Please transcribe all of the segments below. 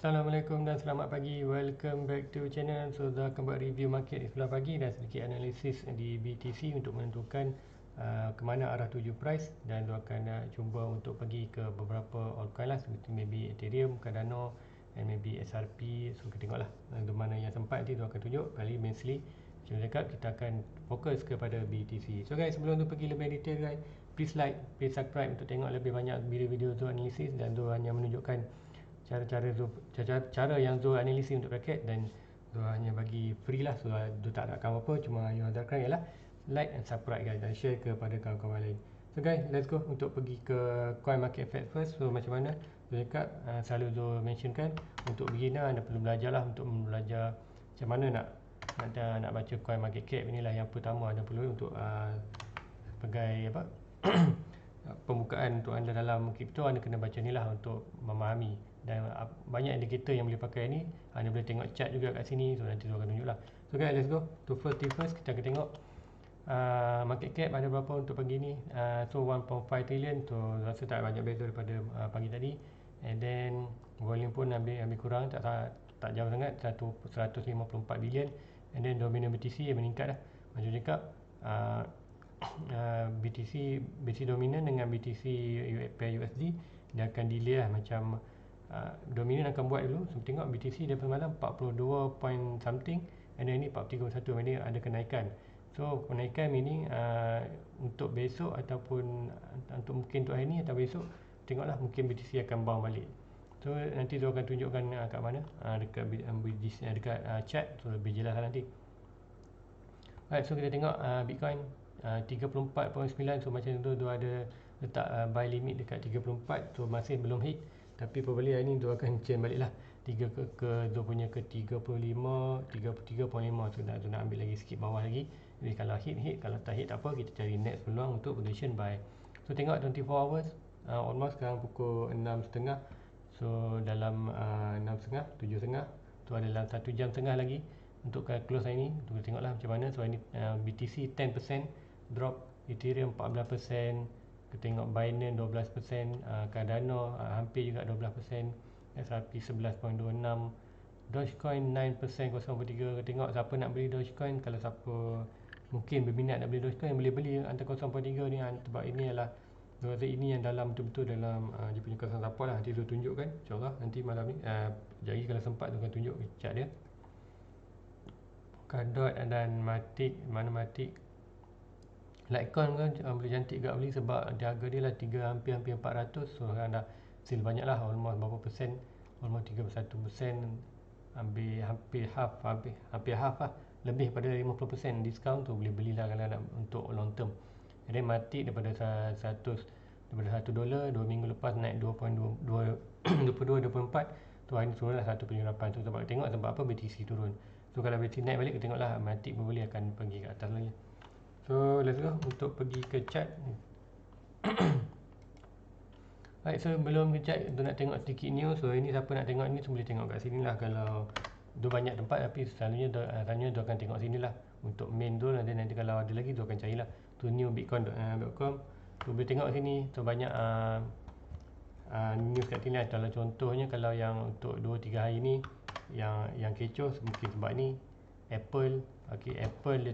Assalamualaikum dan selamat pagi. Welcome back to channel. So dah akan buat review market di sebelah pagi dan sedikit analisis di BTC untuk menentukan ke mana arah tuju price, dan tu akan cuba untuk pergi ke beberapa altcoin lah, seperti maybe Ethereum, Cardano and maybe SRP. So kita tengoklah di mana yang sempat, nanti tu akan tunjuk. Kali mainly macam cakap, kita akan fokus kepada BTC. So guys, sebelum tu pergi lebih detail guys, please like, please subscribe untuk tengok lebih banyak video-video tu analisis, dan tu hanya menunjukkan cara yang Zul analisis untuk paket, dan Zul hanya bagi free lah. So Zul tak nakkan apa-apa, cuma yang harapkan ialah like and subscribe guys, dan share kepada kawan-kawan lain. So guys, let's go untuk pergi ke coin market fact first. So macam mana Zul cakap, selalu Zul mentionkan untuk beginner anda perlu belajar lah, untuk belajar macam mana nak baca coin market cap. Inilah yang pertama anda perlu untuk sebagai apa pembukaan untuk anda dalam kripto. Anda kena baca ni lah untuk memahami, dan banyak indikator yang boleh pakai ni. Anda boleh tengok chart juga kat sini. So nanti tu akan tunjuk lah. So guys, let's go to first thing first. Kita akan tengok market cap ada berapa untuk pagi ni. So 1.5 trillion. So rasa tak banyak beza daripada pagi tadi. And then volume pun ambil kurang, tak jauh sangat, 154 billion. And then dominant BTC yang meningkat dah. Macam cakap, BTC dominan dengan BTC pair USD, dia akan delay lah. Macam dominan akan buat dulu. So tengok BTC daripada malam 42 point something, and then ni 43.1, ini ada kenaikan. So kenaikan meaning untuk besok ataupun untuk mungkin untuk hari ni atau besok, tengoklah, mungkin BTC akan bounce balik. So nanti tu akan tunjukkan kat mana, dekat BTC, dekat chart. So lebih jelas lah nanti. Alright, so kita tengok Bitcoin 34.9. So macam tu ada letak buy limit dekat 34. So masih belum hit, tapi probably hari ni tu akan chain balik lah 3 ke tu punya ke 35, 33.5. So nak ambil lagi sikit bawah lagi. Jadi kalau hit, kalau tak hit tak apa, kita cari next peluang untuk position buy. So tengok 24 hours, almost sekarang pukul 6.30. So dalam 6.30, 7.30, tu ada dalam 1 jam setengah lagi untuk close hari ni. Kita tengoklah macam mana. So ini BTC 10% drop, Ethereum 14%, kita tengok Binance 12%, Cardano hampir juga 12%, SRP 11.26, Dogecoin 9%, 0.3. Kita tengok siapa nak beli Dogecoin. Kalau siapa mungkin berminat nak beli Dogecoin, boleh beli antara 0.3 ni, sebab ini adalah ini yang dalam betul-betul dalam dia punya kawasan support lah. Nanti tu tunjukkan insyaAllah nanti malam ni. Jadi kalau sempat tu akan tunjuk chart dia. Polkadot dan Matic. Mana Matic? Litecoin kan boleh cantik juga beli, sebab dia harga dia lah hampir 400. So sekarang dah sale banyak lah, almost berapa persen, almost 31%, hampir half lah, lebih pada 50% diskaun. Tu boleh belilah kalau nak untuk long term. Jadi Matic daripada $1, 2 minggu lepas naik 22-24. Tu hari ni turun lah 1.8. Tu sebab tengok sebab apa BTC turun. So kalau BTC naik balik, kita tengoklah Matic boleh akan pergi ke atas lagi. So let's go untuk pergi ke chart. Baik, so sebelum ke chart, tu nak tengok sedikit news. So ini siapa nak tengok ni, so boleh tengok kat sini lah. Kalau tu banyak tempat, tapi selalunya tu akan tengok sini lah untuk main tu. Nanti kalau ada lagi tu akan carilah. Tu newbitcoin.com. Tu boleh tengok sini. So banyak news kat sini lah. Kalau contohnya, kalau yang untuk 2-3 hari ni yang kecoh, mungkin sebab ni Apple. Apple dia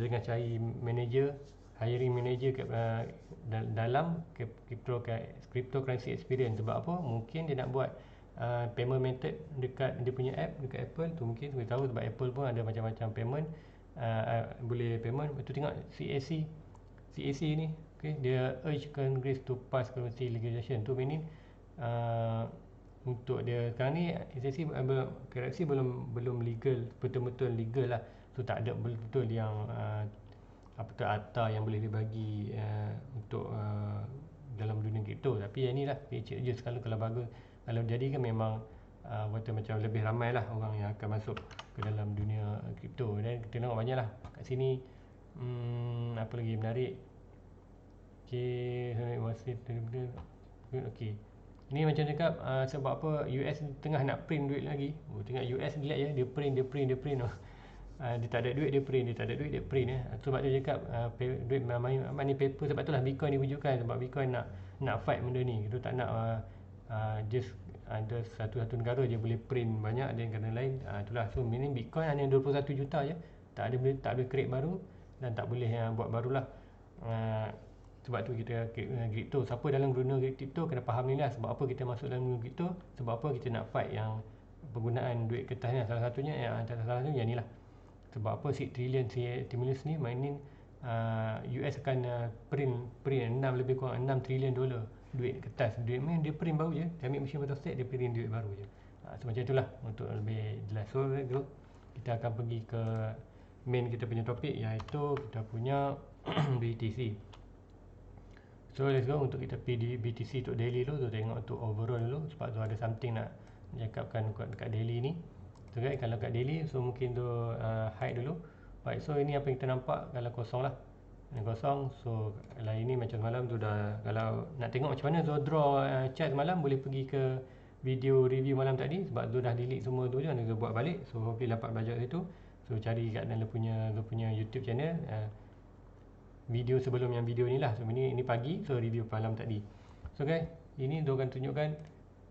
tengah cari manager, hiring manager dalam cryptocurrency experience. Sebab apa? Mungkin dia nak buat payment method dekat dia punya app, dekat Apple tu. Mungkin kita tahu sebab Apple pun ada macam-macam payment, boleh payment. Itu tengok CAC ni, dia urge Congress to pass currency legislation. Tu meaning untuk dia sekarang ni currency belum legal, betul-betul legal lah. So tak ada betul-betul yang harta yang boleh dibagi untuk dalam dunia kripto. Tapi yang ni lah kecil je sekali. Kalau bagus, kalau jadi kan memang macam lebih ramai lah orang yang akan masuk ke dalam dunia kripto. Dan kita tengok banyak lah kat sini. Apa lagi menarik? Ni macam cakap, sebab apa US tengah nak print duit lagi. Tengok US lihat je, dia print. Dia tak ada duit, dia print. Sebab dia cakap duit money paper. Sebab itulah Bitcoin diwujudkan, sebab Bitcoin nak fight benda ni. Dia tak nak just ada satu negara je boleh print banyak, dan negara lain itulah. So meaning Bitcoin hanya 21 juta je, tak boleh create baru dan tak boleh buat barulah. Sebab tu kita kripto, siapa dalam guna kripto kena faham ni lah, sebab apa kita masuk dalam guna kripto, sebab apa kita nak fight yang penggunaan duit kertas ni. Salah satunya yang ni lah. Sebab apa 6 trillion stimulus ni, mainin US akan print lebih kurang 6 trillion dolar duit kertas. Duit main dia print baru je, dia ambil mesin photostat, dia print duit baru je. So macam itulah untuk lebih jelas. So kita akan pergi ke main kita punya topik, iaitu kita punya BTC. So let's go untuk kita pergi BTC untuk daily dulu, tu tengok untuk overall dulu, sebab tu ada something nak cakapkan dekat daily ni. So guys, kalau kat daily, so mungkin tu hide dulu. Baik, so ini apa yang kita nampak kalau kosong lah. Ini kosong, so kalau ini macam malam tu dah, kalau nak tengok macam mana Zo draw chart malam, boleh pergi ke video review malam tadi, sebab Zo dah delete semua tu je, Zo buat balik. So hopefully dapat belajar situ. So cari kat dalam Zo punya YouTube channel, video sebelum yang video ni lah. So ini pagi, so review malam tadi. So guys, ini Zo akan tunjukkan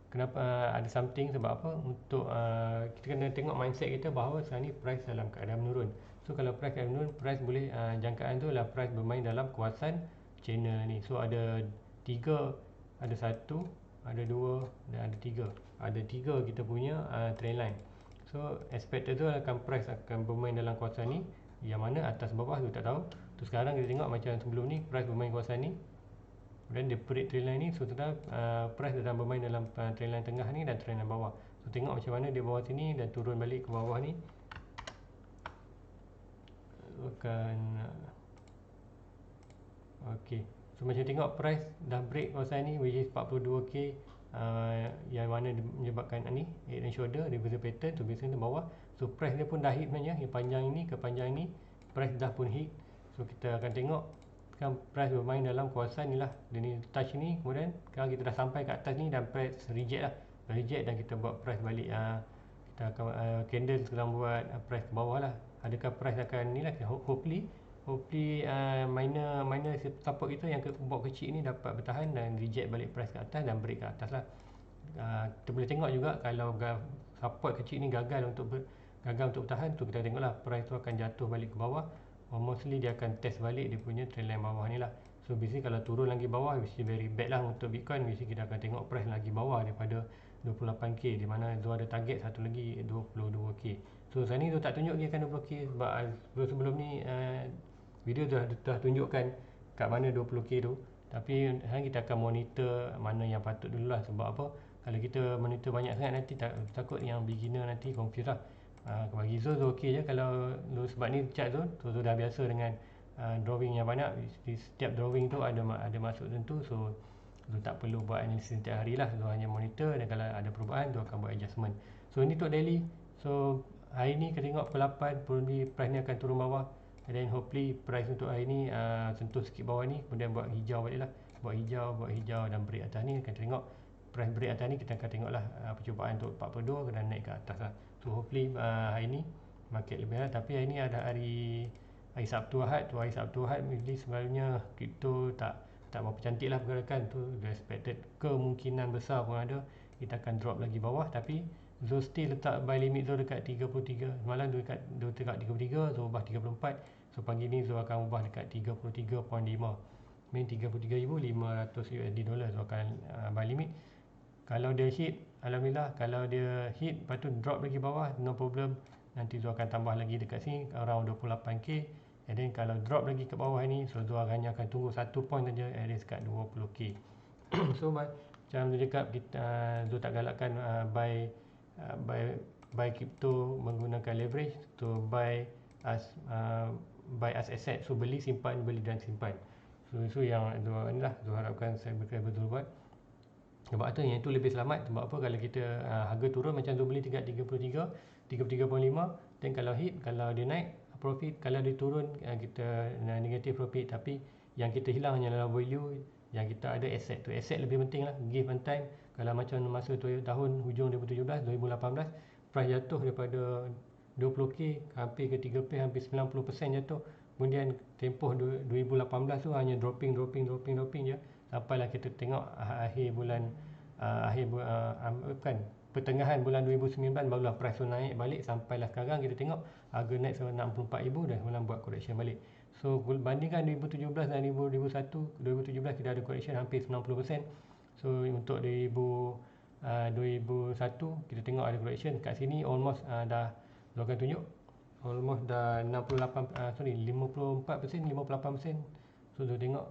kenapa ada something, sebab apa, untuk kita kena tengok mindset kita bahawa sekarang ni price dalam keadaan menurun. So kalau price keadaan menurun, price boleh jangkaan tu lah price bermain dalam kawasan channel ni. So ada 3, ada 1, ada 2 dan ada 3. Ada 3 kita punya trend line. So expected tu akan price akan bermain dalam kawasan ni, yang mana atas bawah tu tak tahu. Tu sekarang kita tengok macam sebelum ni price bermain kawasan ni, dan dia break trend line ni. So total price sedang bermain dalam trend line tengah ni dan trend line bawah. So tengok macam mana dia bawah sini dan turun balik ke bawah ni. Akan okey. So macam tengok price dah break kawasan ni, which is 42k, yang mana menyebabkan ni head and shoulder reversal pattern. So biasanya bawah. So price dia pun dah hit sebenarnya, yang panjang ini ke panjang ini price dah pun hit. So kita akan tengok kan price bermain dalam kawasan ni lah. Dia ni touch ni, kemudian sekarang kita dah sampai ke atas ni dan price reject lah. Reject dan kita buat price balik. Kita akan candle sedang buat price ke bawah lah. Adakah price akan ni lah, hopefully minor support kita yang buat kecil ni dapat bertahan dan reject balik price ke atas dan break ke atas lah. Kita boleh tengok juga kalau support kecil ni gagal untuk bertahan, tu kita tengoklah price tu akan jatuh balik ke bawah. Mostly dia akan test balik dia punya trend line bawah ni lah. So basically kalau turun lagi bawah, which is very bad lah untuk Bitcoin, basically kita akan tengok price lagi bawah daripada 28k, di mana tu ada target satu lagi 22k. So sekarang ni tu tak tunjuk lagi akan 20k, sebab sebelum ni video dah tunjukkan kat mana 20k tu. Tapi sekarang kita akan monitor mana yang patut dulu lah. Sebab apa, kalau kita monitor banyak sangat nanti takut yang beginner nanti confuse lah. Bagi Zo okey je kalau sebab ni chart Zo dah biasa dengan drawing yang banyak. Di setiap drawing tu ada masuk tentu. So Zo tak perlu buat analisis setiap hari lah. Zo hanya monitor, dan kalau ada perubahan Zo akan buat adjustment. So ini untuk daily. So hari ni kita tengok pukul 8 probably price ni akan turun bawah, and then hopefully price untuk hari ni sentuh sikit bawah ni, kemudian buat hijau balik lah. Buat hijau dan break atas ni. Kita tengok price break atas ni, kita akan tengok lah percubaan untuk 42 dan naik ke atas lah. So hopefully hari ni market lebih lah. Tapi hari ni ada hari Sabtu Ahad. Tu hari Sabtu Ahad really sebenarnya kripto tak berapa cantik lah pergerakan tu. The expected kemungkinan besar pun ada kita akan drop lagi bawah. Tapi Zo still letak buy limit Zo dekat 33. Semalam dekat 33, Zo ubah 34. So pagi ni Zo akan ubah dekat 33.5, main 33,500 USD dollar. Zo akan buy limit. Kalau dia hit, alhamdulillah. Kalau dia hit, lepas tu drop lagi bawah, no problem. Nanti Zo akan tambah lagi dekat sini around 28k. And then kalau drop lagi ke bawah ni, so Zo hanya akan tunggu 1 point saja, at least kat 20k. So macam Zo cakap, Zo tak galakkan buy crypto menggunakan leverage to buy as asset. So beli simpan, beli dan simpan. So yang Zo ni lah Zo harapkan subscriber Zo buat. Sebab tu yang itu lebih selamat. Sebab apa, kalau kita harga turun macam Zo beli dekat 33.5, dan kalau hit, kalau dia naik profit, kalau dia turun kita negative profit. Tapi yang kita hilang hanyalah value, yang kita ada asset tu. Asset lebih penting lah, give and time. Kalau macam masa tahun hujung 2017, 2018, price jatuh daripada 20k hampir ke 3p, hampir 90% jatuh. Kemudian tempoh 2018 tu hanya dropping je. Sampailah kita tengok akhir bulan bukan, pertengahan bulan 2019 barulah price tu naik balik sampailah sekarang kita tengok harga naik sampai 64,000 dan semalam buat correction balik. So bandingkan 2017 dan 2017 kita ada correction hampir 90%. So untuk 2001 kita tengok ada correction kat sini almost dah akan tunjuk almost dah 54%, 58%. So tu tengok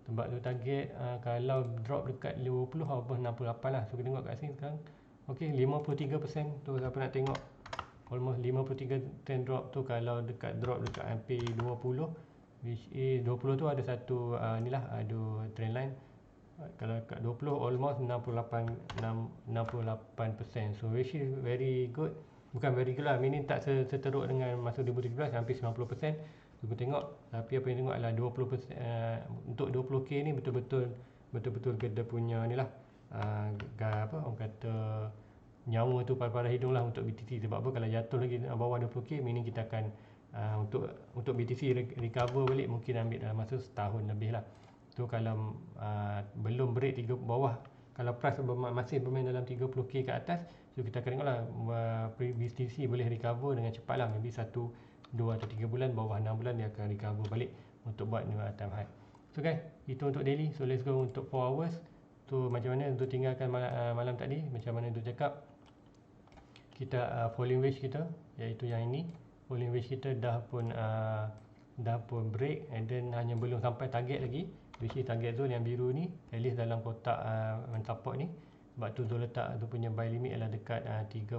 sebab tu target kalau drop dekat 50 ataupun 68 lah. So kita tengok kat sini sekarang okey 53% tu siapa nak tengok almost 53% drop tu kalau dekat drop dekat hampir 20 which is 20 tu ada satu inilah ada trend line. Kalau dekat 20 almost 68%. So which is very good. Bukan very good lah, meaning tak seteruk dengan masa 2017 hampir 90%. Kita tengok, tapi apa yang tengok adalah 20% untuk 20k ni betul-betul kita punya ni lah apa orang kata nyawa tu pada hidung lah untuk BTC. Sebab apa, kalau jatuh lagi bawah 20k meaning kita akan untuk BTC recover balik mungkin ambil dalam masa setahun lebih lah. Tu kalau belum break bawah, kalau price masih bermain dalam 30k ke atas, so kita akan tengok lah BTC boleh recover dengan cepat lah, maybe 1, 2 atau 3 bulan, bawah 6 bulan dia akan recover balik untuk buat new time high. So guys, itu untuk daily. So let's go untuk 4 hours. Tu macam mana untuk tinggalkan malam tadi, macam mana untuk cakap kita falling wedge kita, iaitu yang ini falling wedge kita dah pun break and then hanya belum sampai target lagi, which is target zone yang biru ni at least dalam kotak support ni. Sebab tu Zul letak tu punya buy limit adalah dekat 30,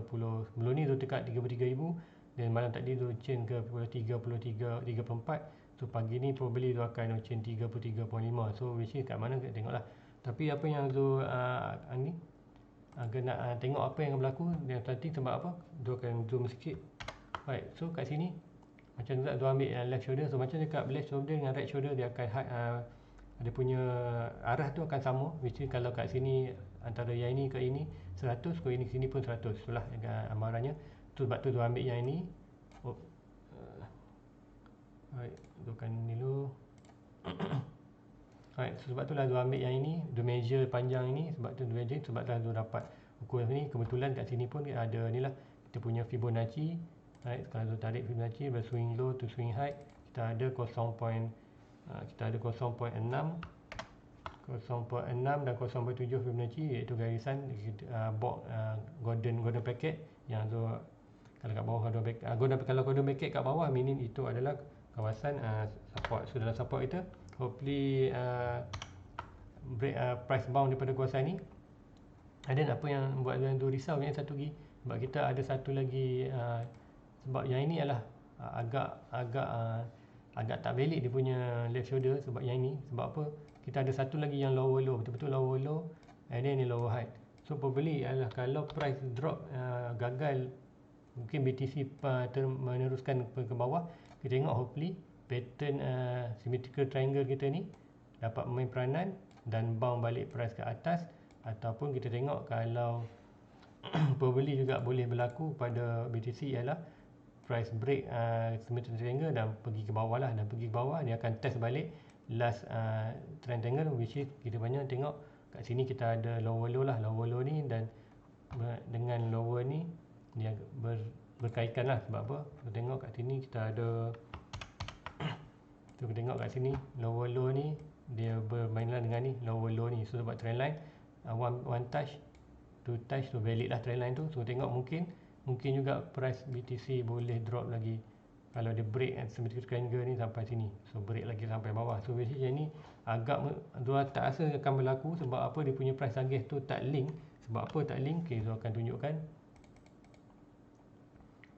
sebelum ni tu dekat 33,000 dan malam tadi tu chain ke 34. So pagi ni probably tu akan chain 33.5. So which is kat mana kita tengoklah. Tapi apa yang tu ni kena tengok apa yang berlaku yang tadi sebab apa, tu akan zoom sikit. Right, so kat sini macam tu ambil left shoulder. So macam dekat left shoulder dengan right shoulder dia akan dia punya arah tu akan sama, which is kalau kat sini antara yang ini ke ini 100, ke ini sini pun 100. Itulah amarannya. Tu sebab tu ambil yang ini. Right, dukan dulu. Right, so sebab tu lah tu ambil yang ini, tu measure panjang ini, sebab tu measure sebab dah tu dapat ukur ni. Kebetulan kat sini pun ada ni lah, kita punya Fibonacci. Right, kalau tu tarik Fibonacci dari swing low to swing high, kita ada 0.6, 0.6 dan 0.7 Fibonacci, iaitu garisan golden bracket yang tu kalau kat bawah kalau golden bracket kat bawah meaning itu adalah kawasan support. So dalam support kita hopefully break price bound daripada kawasan ni. Dan apa yang buat tu risau yang satu lagi, sebab kita ada satu lagi sebab yang ini adalah agak tak valid dia punya left shoulder. Sebab yang ini, sebab apa, kita ada satu lagi yang lower low, betul-betul lower low and then ni lower high. So probably adalah kalau price drop gagal, mungkin BTC meneruskan ke bawah, kita tengok hopefully pattern symmetrical triangle kita ni dapat main peranan dan bound balik price ke atas. Ataupun kita tengok kalau probably juga boleh berlaku pada BTC ialah price break symmetrical triangle dan pergi ke bawah lah, dan pergi ke bawah dia akan test balik last trend triangle, which is kita banyak tengok kat sini kita ada lower low lah. Lower low ni dan dengan lower ni dia berkaitan lah. Sebab apa, kita tengok kat sini kita ada kita tengok kat sini lower low ni dia bermainlah dengan ni lower low ni. So sebab trend line one touch, two touch, so valid lah trend line tu. So tengok mungkin juga price BTC boleh drop lagi kalau dia break symmetrical triangle ni sampai sini. So break lagi sampai bawah. So basically ni agak dua tak rasa akan berlaku. Sebab apa, dia punya price target tu tak link. Sebab apa tak link? Okay, so akan tunjukkan.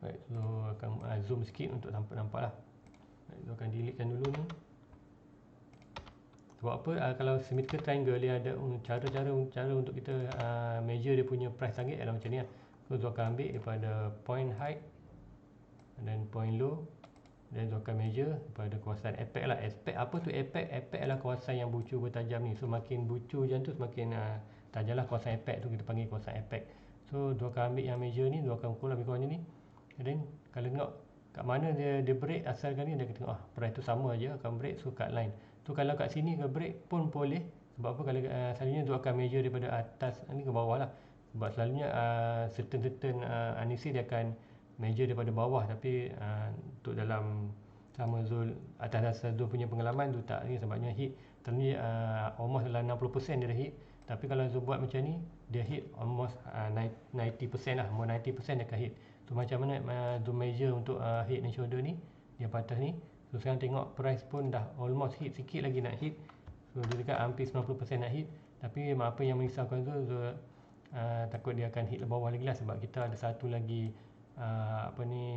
Right, so akan zoom sikit untuk nampak lah. Right, so akan deletekan dulu ni. Sebab apa, kalau symmetrical triangle dia ada cara untuk kita measure dia punya price target adalah macam ni lah. So tu akan ambil daripada point high dan point low, dan tu akan measure pada kawasan apex lah. Apa tu apex? Apex adalah kawasan yang bucu bertajam ni. So makin bucu macam tu semakin tajam lah kawasan apex tu, kita panggil kawasan apex. So tu akan ambil yang measure ni, tu akan ukur lebih kurang ni. Dan kalau tengok kat mana dia break asalkan ni, dia akan tengok price tu sama aja akan break, so cut line. So kalau kat sini ke break pun boleh. Sebab apa? Kalau selalunya Zul akan measure daripada atas ni ke bawah lah. Sebab selalunya certain analysis dia akan measure daripada bawah, tapi untuk dalam sama Zul atas dasar Zul punya pengalaman tu tak ni, sebabnya hit terni almost dalam 60% dia dah hit. Tapi kalau Zul buat macam ni, dia hit almost 90% lah, more 90% dia akan hit. So macam mana Zul measure untuk head and shoulder ni, dia atas ni. So sekarang tengok price pun dah almost hit, sikit lagi nak hit. So dia dekat hampir 90% nak hit. Tapi apa yang merisaukan Zul takut dia akan hit bawah lagi lah, sebab kita ada satu lagi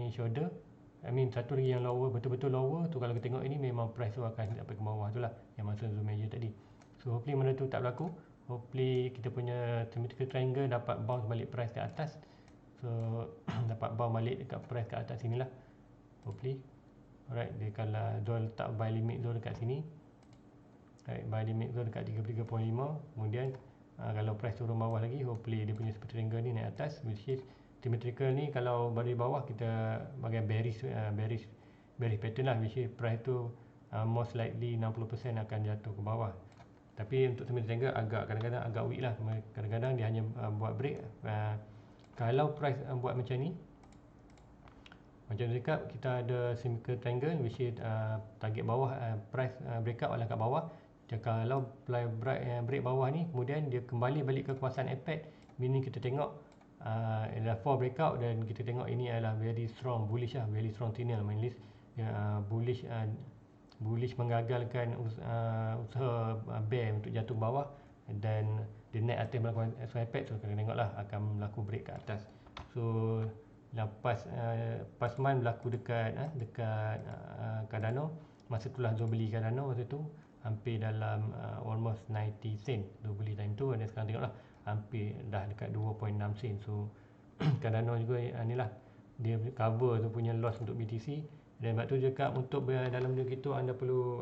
shoulder, satu lagi yang lower, betul-betul lower tu. Kalau kita tengok ini memang price tu akan sampai ke bawah tu lah, yang masa Zoom measure tadi. So hopefully benda tu tak berlaku. Hopefully kita punya symmetrical triangle dapat bounce balik price ke atas. So dapat bounce balik dekat price ke atas sini lah, hopefully. Alright, dia kalau Zul letak buy limit Zul dekat sini. Alright, buy limit Zul dekat 33.5. Kemudian kalau price turun bawah lagi, hopefully dia punya symmetrical triangle ni naik atas, which is symmetrical ni kalau dari bawah kita bagai bearish pattern lah, which is price tu most likely 60% akan jatuh ke bawah. Tapi untuk symmetrical triangle agak kadang-kadang agak weak lah, kadang-kadang dia hanya buat break. Kalau price buat macam ni, macam tu cakap, kita ada symmetrical triangle which is target bawah, price breakout lah kat bawah. Kalau break bawah ni, kemudian dia kembali balik ke kawasan apex, meaning kita tengok adalah 4 breakout, dan kita tengok ini adalah very strong bullish lah, very strong signal, means bullish mengagalkan usaha bear untuk jatuh bawah, dan dia naik atas melakukan apex. So kita tengok lah akan berlaku break ke atas. So lepas month berlaku dekat Cardano, masa tu lah Zul beli Cardano, masa tu hampir dalam almost 90 sen Zul beli time tu, dan sekarang tengok lah hampir dah dekat 2.6 sen. So Cardano juga ni lah, dia cover tu punya loss untuk BTC. Dan sebab tu cakap untuk dalam dunia kripto anda perlu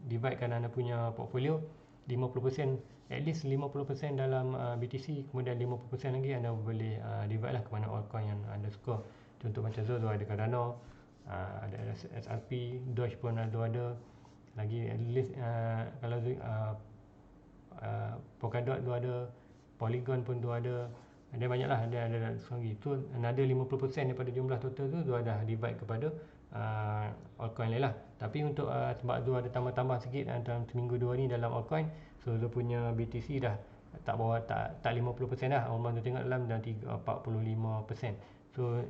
dividekan anda punya portfolio 50%, at least 50% dalam BTC, kemudian 50% lagi anda boleh divide lah ke mana altcoin yang anda suka. Contoh macam Zul ada Cardano, ada SRP, Doge pun ada lagi, at least kalau Polkadot tu ada, Polygon pun tu ada banyak lah, ada lagi tu. Another 50% daripada jumlah total tu ada divide kepada altcoin lain lah. Tapi untuk sebab tu ada tambah-tambah sikit dalam seminggu dua ni dalam altcoin, so tu punya BTC dah tak 50% lah, almost tu tengok dalam 45%. So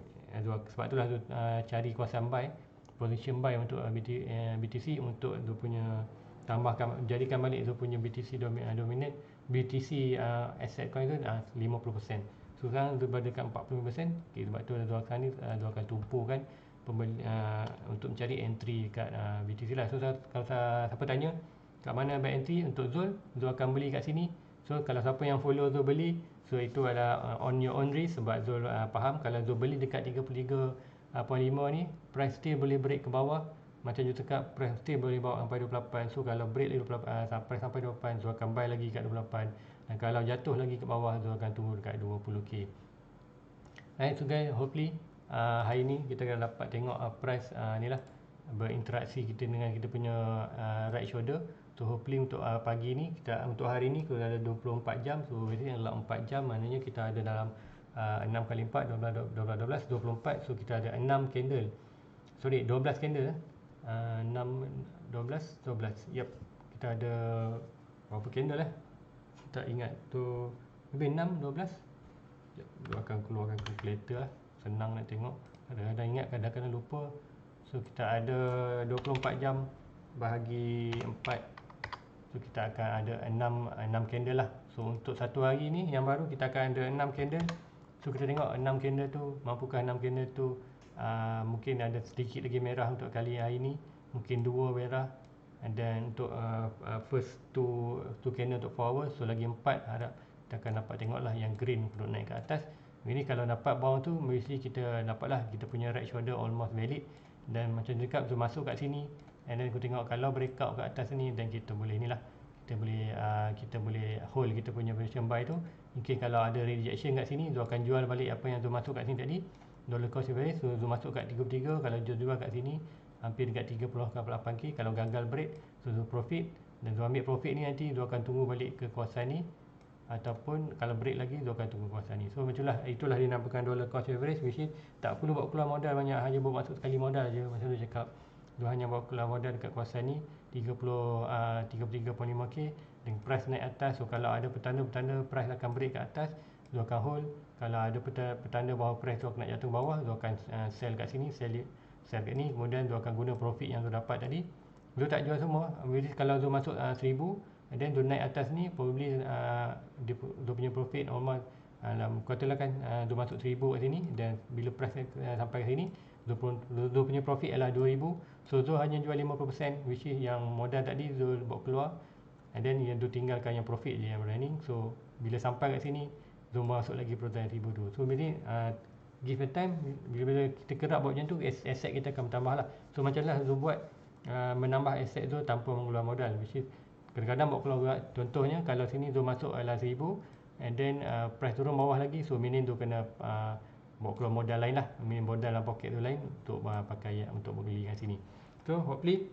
sebab tu lah tu cari kawasan buy, position buy untuk BTC, untuk tu punya tambahkan, jadikan balik tu punya BTC dominate, BTC asset coin tu 50%. So sekarang tu berada dekat 40%. Okay, sebab tu tu akan tumpukan pembeli untuk mencari entry kat BTC lah. So kalau siapa tanya kat mana buy entry untuk Zul akan beli kat sini. So kalau siapa yang follow Zul beli, so itu adalah on your own risk, sebab Zul faham kalau Zul beli dekat 33.5 ni, price still boleh break ke bawah. Macam you cakap, price still boleh bawa sampai 28. So kalau break 28 sampai 28, Zul akan buy lagi kat 28. Dan kalau jatuh lagi ke bawah, Zul akan tunggu dekat 20k. Alright, so guys, hopefully hari ni kita akan dapat tengok price ni lah, berinteraksi kita dengan kita punya right shoulder. So hopefully untuk pagi ni, untuk hari ni kita ada 24 jam. So basically dalam 4 jam, maknanya kita ada dalam 6 kali 4, 12, 24. So kita ada 6 candle, 12 candle 6, 12. Yep, kita ada berapa candle tak ingat tu, lebih 6, 12. Sekejap, dia akan keluarkan calculator lah, senang nak tengok. Kadang-kadang ingat, kadang-kadang lupa. So kita ada 24 jam bahagi 4, so kita akan ada 6 candle lah. So untuk satu hari ni yang baru, kita akan ada 6 candle. So kita tengok 6 candle tu, mampukah 6 candle tu mungkin ada sedikit lagi merah untuk kali hari ni, mungkin 2 merah. And then untuk first 2 candle untuk 4 hours, so lagi 4, harap kita akan dapat tengok lah yang green untuk naik ke atas. Ini kalau dapat bounce tu, mesti kita dapat lah kita punya right shoulder almost valid. Dan macam cakap, so masuk kat sini, and then aku tengok kalau breakout ke atas ni, dan kita boleh ni lah, kita boleh hold kita punya position buy tu. Mungkin kalau ada rejection kat sini, Zul akan jual balik apa yang Zul masuk kat sini tadi, dollar cost average. So Zul masuk kat 33, kalau jual kat sini hampir dekat 30 ke 8k. Kalau gagal break, so Zul profit. Dan Zul ambil profit ni, nanti Zul akan tunggu balik ke kawasan ni, ataupun kalau break lagi Zul akan tunggu kawasan ni. So macam itulah dinamakan dollar cost average, which is tak perlu buat keluar modal banyak, hanya bermaksud sekali modal je. Macam tu cakap, Zul hanya bawa keluar modal dekat kawasan ni 33.5k dengan price naik atas. So kalau ada petanda-petanda price akan break ke atas, Zul akan hold. Kalau ada petanda bahawa price tu akan nak jatuh ke bawah, Zul akan sell kat sini, sell kat ni, kemudian Zul akan guna profit yang Zul dapat tadi. Zul tak jual semua. Kalau Zul masuk 1000 and then Zul naik atas ni, probably Zul punya profit almost katalah kan Zul masuk 1000 kat sini, dan bila price sampai ke sini, Zul punya profit ialah 2000. So Zul hanya jual 50%, which is yang modal tadi Zul bawa keluar, and then Zul tinggalkan yang profit je yang running. So bila sampai kat sini, Zul masuk lagi perusahaan 1000 tu. So bila give a time, bila kita kerap buat macam tu, aset kita akan bertambah lah. So macam lah Zul buat menambah aset Zul tanpa mengeluar modal, which is kadang-kadang bawa keluar. Contohnya kalau sini Zul masuk adalah 1000, and then price turun bawah lagi, so meaning Zul kena bawa keluar modal lain lah, meaning modal dalam poket tu lain untuk pakai untuk beli kat sini. So hopefully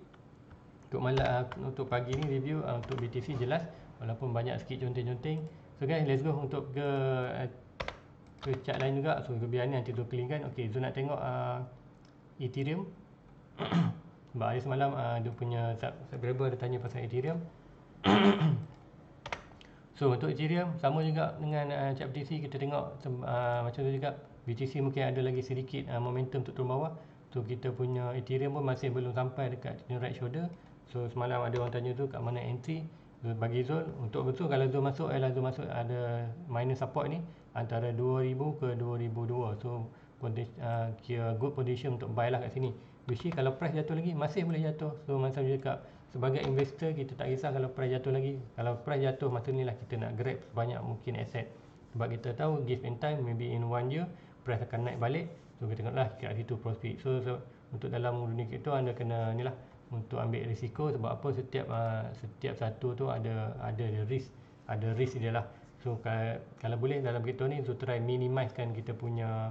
untuk pagi ni review untuk BTC jelas, walaupun banyak sikit conteng-conteng. So guys, let's go untuk ke chart lain juga. So biar ni nanti Zul cleankan. Okay, Zul nak tengok Ethereum. Sebab hari semalam dia punya subscriber dia tanya pasal Ethereum. So untuk Ethereum sama juga dengan chart BTC, kita tengok macam tu juga. BTC mungkin ada lagi sedikit momentum untuk turun bawah. So kita punya Ethereum pun masih belum sampai dekat right shoulder. So semalam ada orang tanya tu kat mana entry. So, bagi Zul, untuk betul kalau Zul masuk ada minor support ni antara 2000 ke 2002. So kira good position untuk buy lah kat sini. Which is kalau price jatuh lagi masih boleh jatuh. So macam dia cakap, sebagai investor kita tak kisah kalau price jatuh lagi. Kalau price jatuh, masa ni lah kita nak grab sebanyak mungkin asset. Sebab kita tahu give and time, maybe in 1 year price akan naik balik. So kita tengoklah kat situ profit. So untuk dalam dunia kripto anda kena ni lah, untuk ambil risiko. Sebab apa, setiap satu tu ada risk dia lah. So kalau boleh dalam kripto ni, so try minimizekan kita punya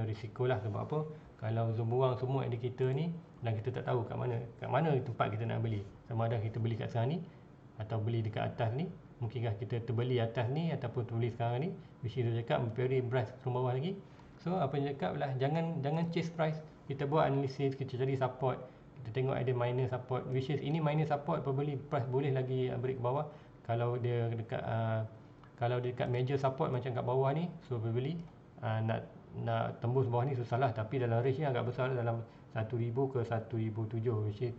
risiko lah. Sebab apa, kalau buang semua indicator ni dan kita tak tahu kat mana tempat kita nak beli, sama ada kita beli kat sana ni atau beli dekat atas ni, mungkinkah kita terbeli atas ni ataupun terbeli sekarang ni, which is dia cakap very price turun bawah lagi. So apa yang cakap lah, jangan chase price. Kita buat analisis, kita cari support, kita tengok ada minor support, which is ini minor support, probably price boleh lagi break ke bawah. Kalau dia dekat major support macam kat bawah ni, so probably nak tembus bawah ni susah lah. Tapi dalam range ni agak besar, dalam 1000 ke 1007, which is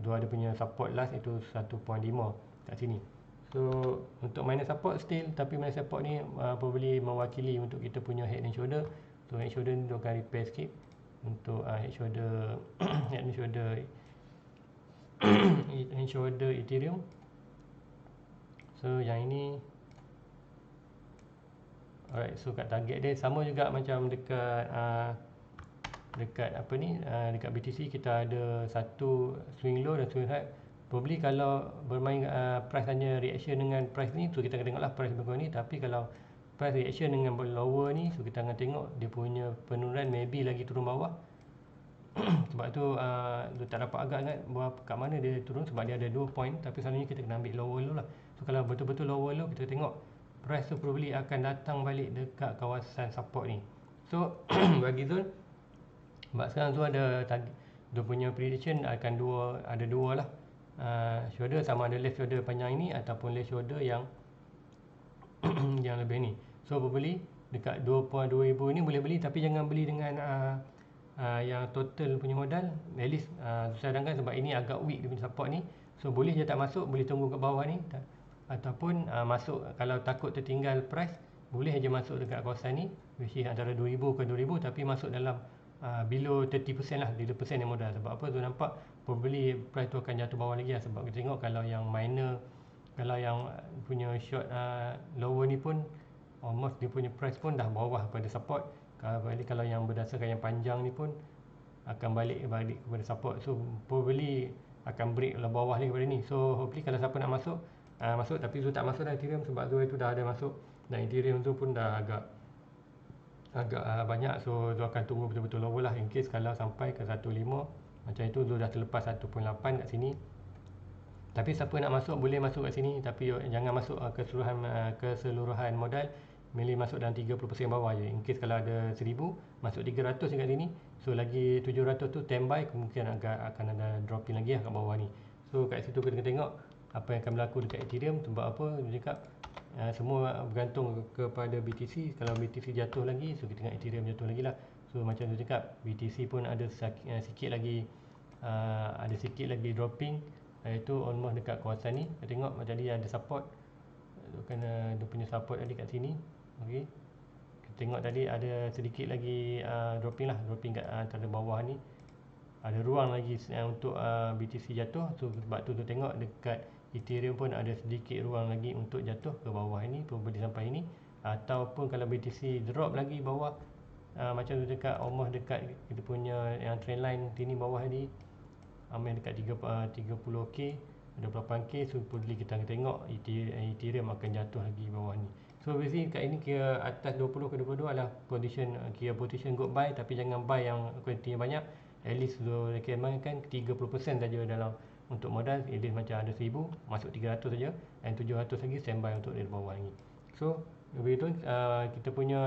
dua ada punya support last itu 1.5 kat sini. So untuk minor support still, tapi minor support ni probably mewakili untuk kita punya head and shoulder. So head shoulder ni dia akan repair sikit untuk head shoulder head and shoulder Ethereum. So yang ini alright, so kat target dia sama juga macam dekat apa ni, dekat BTC kita ada satu swing low dan swing high. Probably kalau bermain price hanya reaction dengan price ni, so kita akan tengoklah price berapa ni. Tapi kalau price reaction dengan lower ni, so kita akan tengok dia punya penurunan maybe lagi turun bawah. Sebab tu dia tak dapat agak ingat kat mana dia turun, sebab dia ada 2 point. Tapi selalunya kita kena ambil lower low lah. So kalau betul-betul lower low, kita tengok price tu probably akan datang balik dekat kawasan support ni. So bagi Zul, sebab sekarang Zul ada dia punya prediction akan ada dua lah, shoulder, sama ada left shoulder panjang ini ataupun left shoulder yang yang lebih ni. So probably dekat 2.2000 ni boleh beli, tapi jangan beli dengan yang total punya modal. At least saya cadangkan, sebab ini agak weak dia punya support ni. So boleh je tak masuk, boleh tunggu kat bawah ni, ataupun masuk kalau takut tertinggal price, boleh aja masuk dekat kawasan ni, which is antara 2000 ke 2000, tapi masuk dalam below 30% lah, 30% yang modal. Sebab apa, tu nampak probably price tu akan jatuh bawah lagi lah. Sebab kita tengok kalau yang minor, kalau yang punya short lower ni pun almost dia punya price pun dah bawah pada support. Kalau yang berdasarkan yang panjang ni pun akan balik kepada support. So probably akan break lah bawah lagi kepada ni. So hopefully kalau siapa nak masuk, masuk. Tapi Zul tak masuk dah Ethereum, sebab Zul itu dah ada masuk, dan Ethereum tu pun dah agak banyak. So Zul akan tunggu betul-betul lower lah, in case kalau sampai ke 1.5 macam itu. Zul dah terlepas 1.8 kat sini, Tapi siapa nak masuk boleh masuk kat sini, tapi jangan masuk keseluruhan modal, milih masuk dalam 30% bawah je. In case kalau ada 1000 masuk 300 je kat sini, so lagi 700 tu standby, kemungkinan akan ada dropping lagi lah kat bawah ni. So kat situ kita tengok apa yang akan berlaku dekat Ethereum. Sebab apa dia cakap semua bergantung kepada BTC. Kalau BTC jatuh lagi, so kita tengok Ethereum jatuh lagi lah. So macam tu cakap, BTC pun ada sikit lagi dropping, iaitu almost dekat kawasan ni. Kita tengok tadi ada support, kena dia punya support tadi kat sini. Okey, kita tengok tadi ada sedikit lagi dropping kat antara bawah ni. Ada ruang lagi untuk BTC jatuh. So sebab tu tengok dekat Ethereum pun ada sedikit ruang lagi untuk jatuh ke bawah ini, probably sampai ini. Ataupun kalau BTC drop lagi bawah, macam tu dekat almost dekat kita punya yang trend line sini bawah ni, dekat 30k, ada 8k. So probably kita akan tengok Ethereum akan jatuh lagi bawah ni. So basically kat ini kira atas 20 ke 22 adalah position good buy, tapi jangan buy yang kuantiti banyak. At least recommendkan 30% saja dalam untuk modal. At least macam ada 1000 masuk 300 saja, dan 700 lagi standby untuk dari bawah ni. So begitu kita punya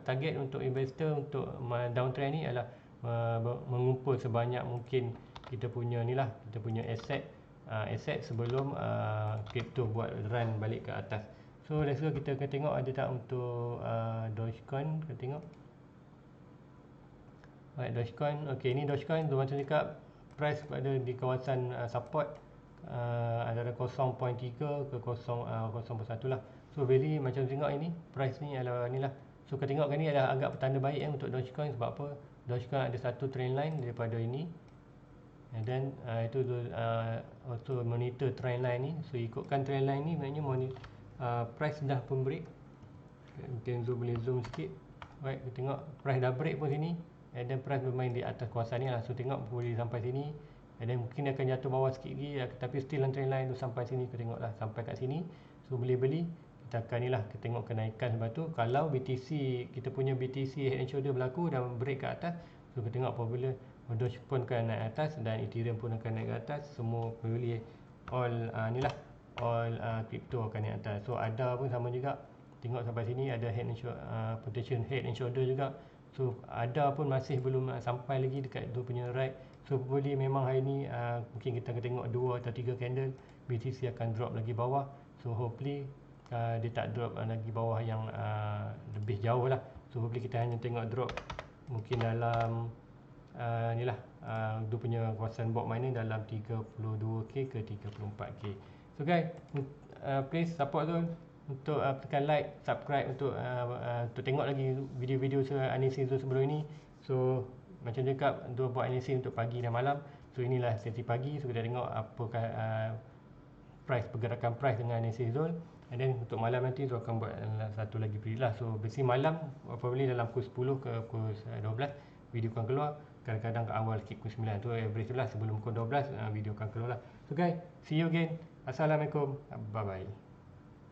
target untuk investor untuk downtrend ni adalah mengumpul sebanyak mungkin kita punya aset sebelum crypto buat run balik ke atas. So let's go, kita akan tengok ada tak untuk Dogecoin. Kita tengok Dogecoin. Okey, ni Dogecoin tu macam cakap price pada di kawasan support antara 0.3 ke 0.1 lah. So very macam tengok ini price ni adalah ni lah. So kita tengok ni adalah agak petanda baik untuk Dogecoin. Sebab apa? Dogecoin ada satu trend line daripada ini, and then itu also monitor trend line ni. So ikutkan trend line ni, maknanya price dah pun break. Mungkin boleh zoom sikit. Right, kita tengok price dah break pun sini, and then price bermain di atas kawasan ni lah. So tengok boleh sampai sini, and then mungkin akan jatuh bawah sikit lagi, tapi still trend line tu sampai sini. Kita tengok lah sampai kat sini, so boleh beli. Kita akan ni lah, kita tengok kenaikan. Sebab tu kalau BTC, kita punya BTC head and shoulder berlaku dan break ke atas, so kita tengok apabila Doge pun akan naik atas dan Ethereum pun akan naik ke atas. Semua probably all crypto akan naik atas. So ADA pun sama juga, tengok sampai sini ada potential head and shoulder juga. So ADA pun masih belum sampai lagi dekat tu punya right. So probably memang hari ni mungkin kita akan tengok 2 atau 3 candle BTC akan drop lagi bawah. So hopefully dia tak drop lagi bawah yang lebih jauh lah. So hopefully kita hanya tengok drop mungkin dalam ni lah, dia punya kawasan bot miner dalam 32k ke 34k. So guys, please support tu untuk tekan like, subscribe untuk tengok lagi video-video analysis tu sebelum ini. So macam cakap, untuk buat analysis untuk pagi dan malam. So inilah sesi pagi. So kita tengok apakah pergerakan price dengan analysis zone. And then untuk malam nanti tu akan buat satu lagi pre lah. So basically malam probably dalam pukul 10 ke pukul 12 video akan keluar. Kadang-kadang ke awal sikit pukul 9 tu average tu lah. Sebelum pukul 12 video akan keluar lah. So guys, see you again. Assalamualaikum. Bye bye.